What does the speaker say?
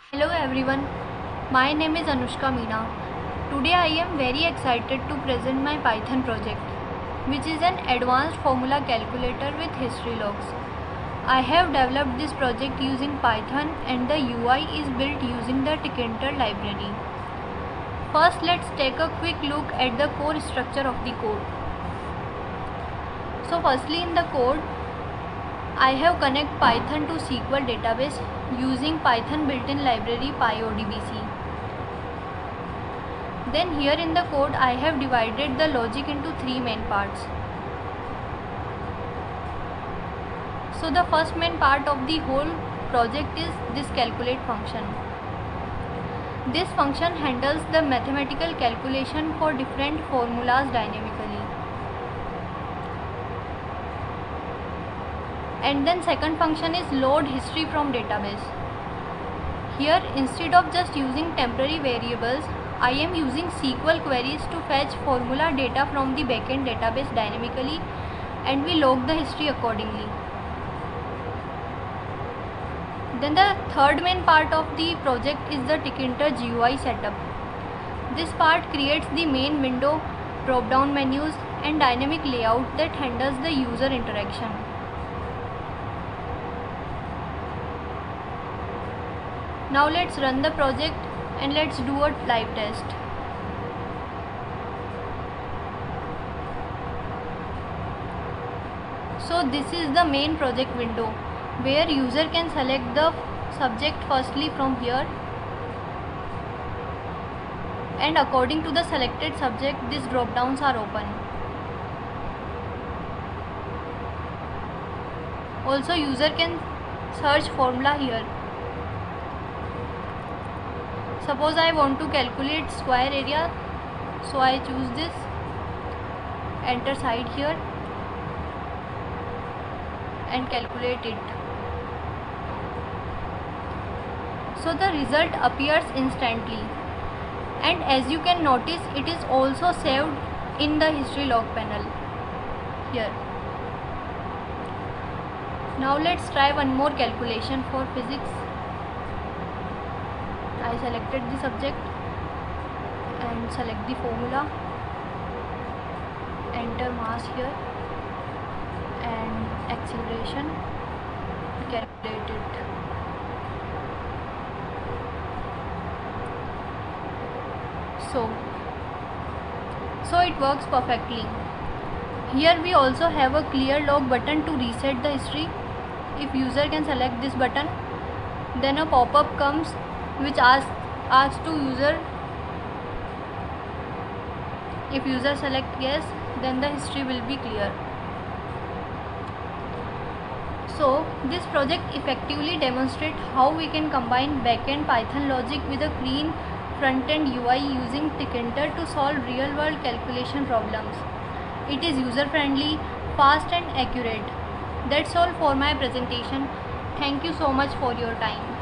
Hello everyone, my name is Anushka Meena. Today I am very excited to present my Python project, which is an advanced formula calculator with history logs. I have developed this project using Python and the UI is built using the Tkinter library. First, let's take a quick look at the core structure of the code. So firstly, in the code, I have connected Python to SQL Database using Python built-in library pyodbc. Then here in the code I have divided the logic into three main parts. So the first main part of the whole project is this calculate function. This function handles the mathematical calculation for different formulas dynamically. And then second function is load history from database. Here instead of just using temporary variables, I am using SQL queries to fetch formula data from the backend database dynamically and we log the history accordingly. Then the third main part of the project is the Tkinter GUI setup. This part creates the main window, drop down menus and dynamic layout that handles the user interaction. Now let's run the project and let's do a live test. So this is the main project window where user can select the subject firstly from here, and according to the selected subject these drop downs are open. Also user can search formula here. Suppose I want to calculate square area, so I choose this, enter side here and calculate it. So the result appears instantly, and as you can notice it is also saved in the history log panel here. Now let's try one more calculation for physics. I selected the subject and select the formula, enter mass here and acceleration, calculate it. So it works perfectly. Here we also have a clear log button to reset the history. If user can select this button, then a pop-up comes which asks to user. If user select yes, then the history will be clear. So this project effectively demonstrates how we can combine backend Python logic with a clean front-end UI using Tkinter to solve real-world calculation problems. It is user-friendly, fast and accurate. That's all for my presentation. Thank you so much for your time.